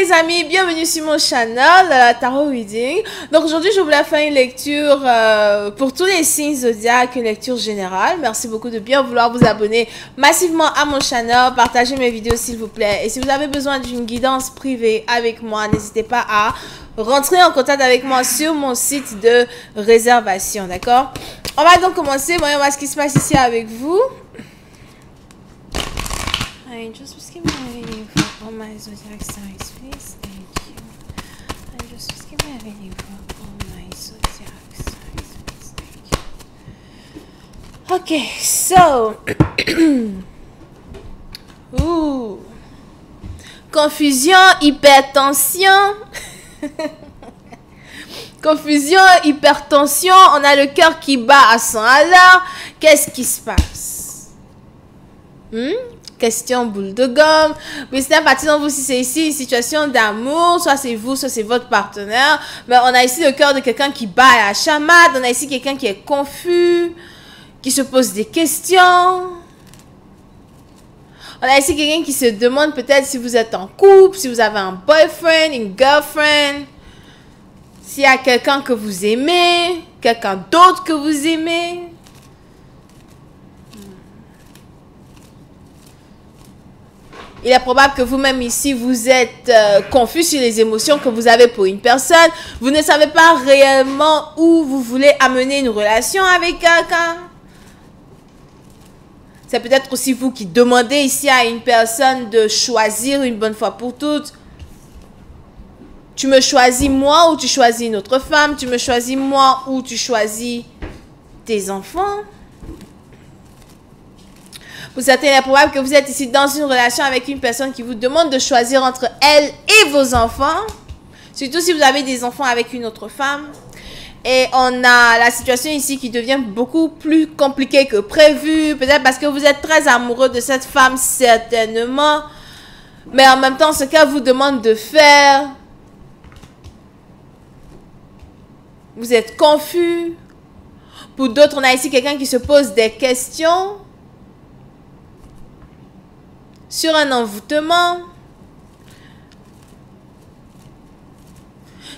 les amis, bienvenue sur mon channel Tarot Reading. Donc aujourd'hui je voulais faire une lecture pour tous les signes zodiaques, une lecture générale. Merci beaucoup de bien vouloir vous abonner massivement à mon channel, partagez mes vidéos s'il vous plaît. Et si vous avez besoin d'une guidance privée avec moi, n'hésitez pas à rentrer en contact avec moi sur mon site de réservation, d'accord? On va donc commencer, voyons voir ce qui se passe ici avec vous. Angels, just give me a reading for all my zodiac signs, please. Thank you. Angels, just give me a reading for all my zodiac signs, please. Thank you. Okay, so. Ooh. Confusion, hypertension. Confusion, hypertension. On a le cœur qui bat à 100 à l'heure. Qu'est-ce qui se passe? Question boule de gomme. Mais c'est à partir de vous, si c'est ici une situation d'amour, soit c'est vous, soit c'est votre partenaire. Mais on a ici le cœur de quelqu'un qui bat à la chamade. On a ici quelqu'un qui est confus, qui se pose des questions. On a ici quelqu'un qui se demande peut-être si vous êtes en couple, si vous avez un boyfriend, une girlfriend, s'il y a quelqu'un que vous aimez, quelqu'un d'autre que vous aimez. Il est probable que vous-même ici, vous êtes confus sur les émotions que vous avez pour une personne. Vous ne savez pas réellement où vous voulez amener une relation avec quelqu'un. C'est peut-être aussi vous qui demandez ici à une personne de choisir une bonne fois pour toutes. Tu me choisis moi ou tu choisis une autre femme? Tu me choisis moi ou tu choisis tes enfants? Pour certains, il est probable que vous êtes ici dans une relation avec une personne qui vous demande de choisir entre elle et vos enfants. Surtout si vous avez des enfants avec une autre femme. Et on a la situation ici qui devient beaucoup plus compliquée que prévu. Peut-être parce que vous êtes très amoureux de cette femme, certainement. Mais en même temps, ce qu'elle vous demande de faire, vous êtes confus. Pour d'autres, on a ici quelqu'un qui se pose des questions sur un envoûtement.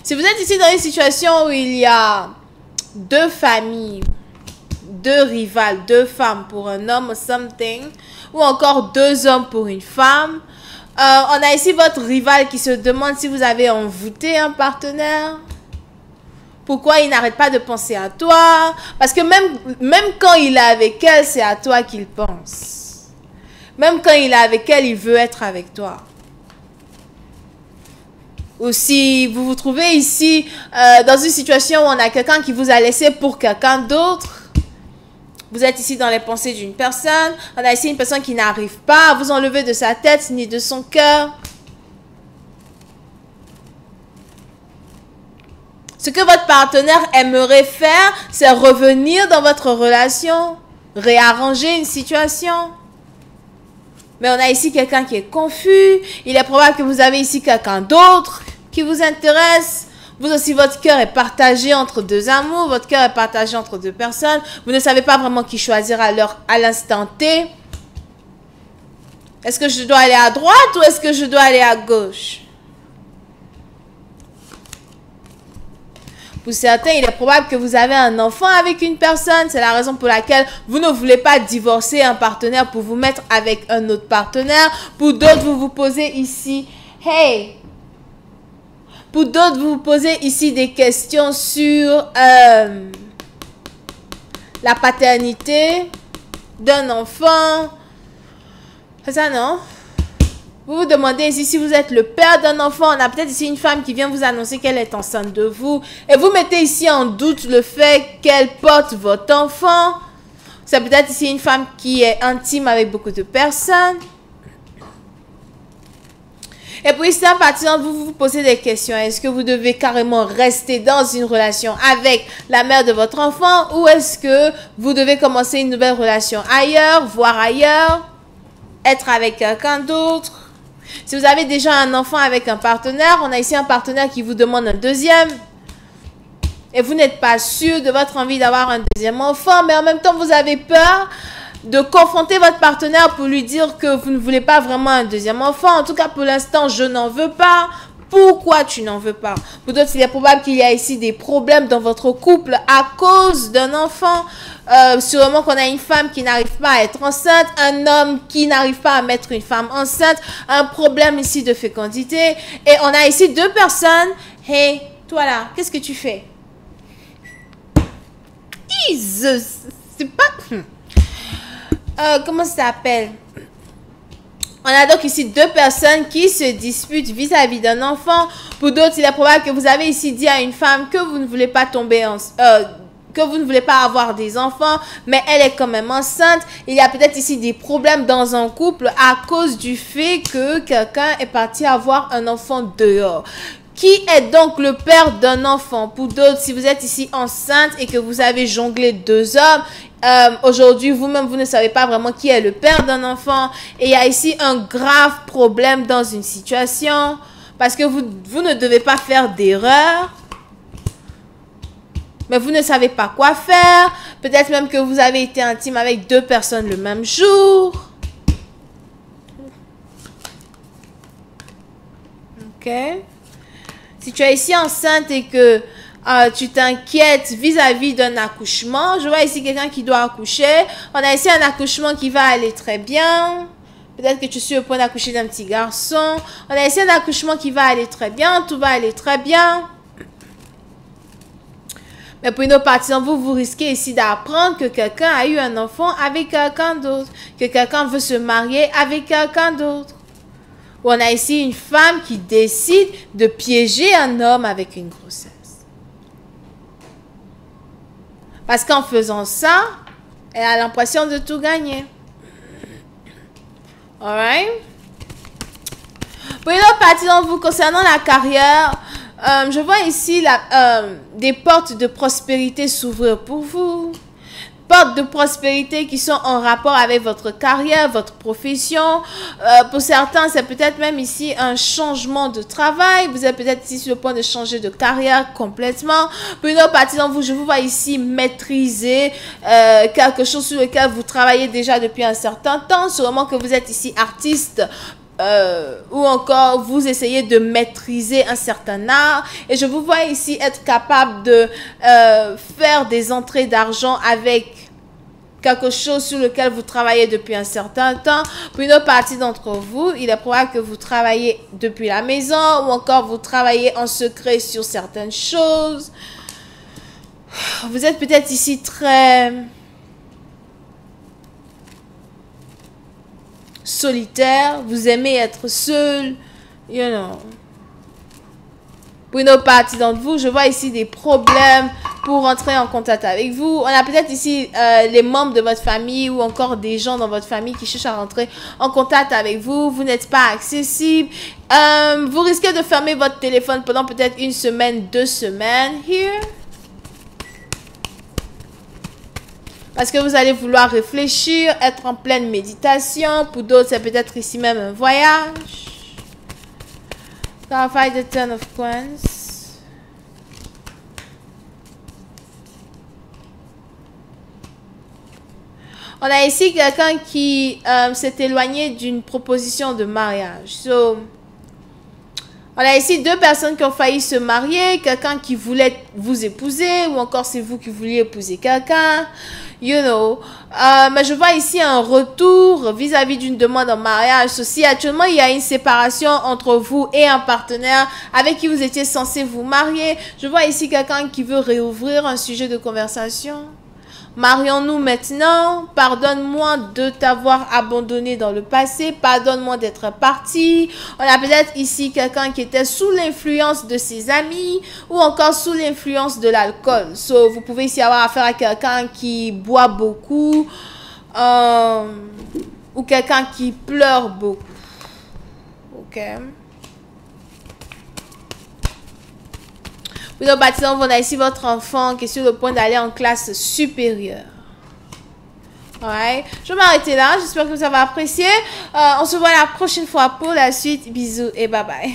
Si vous êtes ici dans une situation où il y a deux familles, deux rivales, deux femmes pour un homme ou something, ou encore deux hommes pour une femme, on a ici votre rival qui se demande si vous avez envoûté un partenaire. Pourquoi il n'arrête pas de penser à toi? Parce que même quand il est avec elle, c'est à toi qu'il pense. Même quand il est avec elle, il veut être avec toi. Ou si vous vous trouvez ici dans une situation où on a quelqu'un qui vous a laissé pour quelqu'un d'autre. Vous êtes ici dans les pensées d'une personne. On a ici une personne qui n'arrive pas à vous enlever de sa tête ni de son cœur. Ce que votre partenaire aimerait faire, c'est revenir dans votre relation, réarranger une situation. Mais on a ici quelqu'un qui est confus. Il est probable que vous avez ici quelqu'un d'autre qui vous intéresse. Vous aussi, votre cœur est partagé entre deux amours. Votre cœur est partagé entre deux personnes. Vous ne savez pas vraiment qui choisir à l'instant T. Est-ce que je dois aller à droite ou est-ce que je dois aller à gauche? Pour certains, il est probable que vous avez un enfant avec une personne. C'est la raison pour laquelle vous ne voulez pas divorcer un partenaire pour vous mettre avec un autre partenaire. Pour d'autres, vous vous posez ici, hey! Pour d'autres, vous vous posez ici des questions sur la paternité d'un enfant. C'est ça, non? Vous vous demandez ici si vous êtes le père d'un enfant. On a peut-être ici une femme qui vient vous annoncer qu'elle est enceinte de vous. Et vous mettez ici en doute le fait qu'elle porte votre enfant. C'est peut-être ici une femme qui est intime avec beaucoup de personnes. Et puis ici, à partir de vous vous posez des questions. Est-ce que vous devez carrément rester dans une relation avec la mère de votre enfant? Ou est-ce que vous devez commencer une nouvelle relation ailleurs, voir ailleurs, être avec quelqu'un d'autre? Si vous avez déjà un enfant avec un partenaire, on a ici un partenaire qui vous demande un deuxième. Et vous n'êtes pas sûr de votre envie d'avoir un deuxième enfant, mais en même temps, vous avez peur de confronter votre partenaire pour lui dire que vous ne voulez pas vraiment un deuxième enfant. En tout cas, pour l'instant, je n'en veux pas. Pourquoi tu n'en veux pas? Pour d'autres, il est probable qu'il y a ici des problèmes dans votre couple à cause d'un enfant. Sûrement qu'on a une femme qui n'arrive pas à être enceinte, un homme qui n'arrive pas à mettre une femme enceinte, un problème ici de fécondité. Et on a ici deux personnes. Hey, toi là, qu'est-ce que tu fais? C'est pas... comment ça s'appelle? On a donc ici deux personnes qui se disputent vis-à-vis d'un enfant. Pour d'autres, il est probable que vous avez ici dit à une femme que vous ne voulez pas tomber que vous ne voulez pas avoir des enfants, mais elle est quand même enceinte. Il y a peut-être ici des problèmes dans un couple à cause du fait que quelqu'un est parti avoir un enfant dehors. Qui est donc le père d'un enfant? Pour d'autres, si vous êtes ici enceinte et que vous avez jonglé deux hommes, aujourd'hui, vous-même, vous ne savez pas vraiment qui est le père d'un enfant. Et il y a ici un grave problème dans une situation parce que vous ne devez pas faire d'erreur. Mais vous ne savez pas quoi faire. Peut-être même que vous avez été intime avec deux personnes le même jour. Ok. Si tu es ici enceinte et que tu t'inquiètes vis-à-vis d'un accouchement, je vois ici quelqu'un qui doit accoucher. On a ici un accouchement qui va aller très bien. Peut-être que tu suis au point d'accoucher d'un petit garçon. On a ici un accouchement qui va aller très bien. Tout va aller très bien. Mais pour une autre partie d'entre vous, vous risquez ici d'apprendre que quelqu'un a eu un enfant avec quelqu'un d'autre. Que quelqu'un veut se marier avec quelqu'un d'autre. On a ici une femme qui décide de piéger un homme avec une grossesse. Parce qu'en faisant ça, elle a l'impression de tout gagner. Alright? Pour une autre partie d'entre vous, concernant la carrière, je vois ici des portes de prospérité s'ouvrir pour vous. Portes de prospérité qui sont en rapport avec votre carrière, votre profession. Pour certains, c'est peut-être même ici un changement de travail. Vous êtes peut-être ici sur le point de changer de carrière complètement. Pour une autre partie d'entre vous, je vous vois ici maîtriser quelque chose sur lequel vous travaillez déjà depuis un certain temps. Sûrement que vous êtes ici artiste. Ou encore vous essayez de maîtriser un certain art et je vous vois ici être capable de faire des entrées d'argent avec quelque chose sur lequel vous travaillez depuis un certain temps. Pour une autre partie d'entre vous, il est probable que vous travaillez depuis la maison ou encore vous travaillez en secret sur certaines choses. Vous êtes peut-être ici très solitaire, vous aimez être seul, you know. Pour une autre partie d'entre vous, je vois ici des problèmes pour rentrer en contact avec vous. On a peut-être ici les membres de votre famille ou encore des gens dans votre famille qui cherchent à rentrer en contact avec vous. Vous n'êtes pas accessible. Vous risquez de fermer votre téléphone pendant peut-être une semaine, 2 semaines. Here. Parce que vous allez vouloir réfléchir, être en pleine méditation. Pour d'autres, c'est peut-être ici même un voyage. Clarify the Ten of Coins. On a ici quelqu'un qui s'est éloigné d'une proposition de mariage. So, on a ici 2 personnes qui ont failli se marier. Quelqu'un qui voulait vous épouser ou encore c'est vous qui vouliez épouser quelqu'un. You know. Mais je vois ici un retour vis-à-vis d'une demande en mariage. Si actuellement il y a une séparation entre vous et un partenaire avec qui vous étiez censé vous marier, je vois ici quelqu'un qui veut réouvrir un sujet de conversation. Marions-nous maintenant. Pardonne-moi de t'avoir abandonné dans le passé. Pardonne-moi d'être parti. On a peut-être ici quelqu'un qui était sous l'influence de ses amis ou encore sous l'influence de l'alcool. So, vous pouvez ici avoir affaire à quelqu'un qui boit beaucoup ou quelqu'un qui pleure beaucoup. Ok. Pour nos bâtiments, on a ici votre enfant qui est sur le point d'aller en classe supérieure. Ouais. Je vais m'arrêter là. J'espère que vous avez apprécié. On se voit la prochaine fois pour la suite. Bisous et bye bye.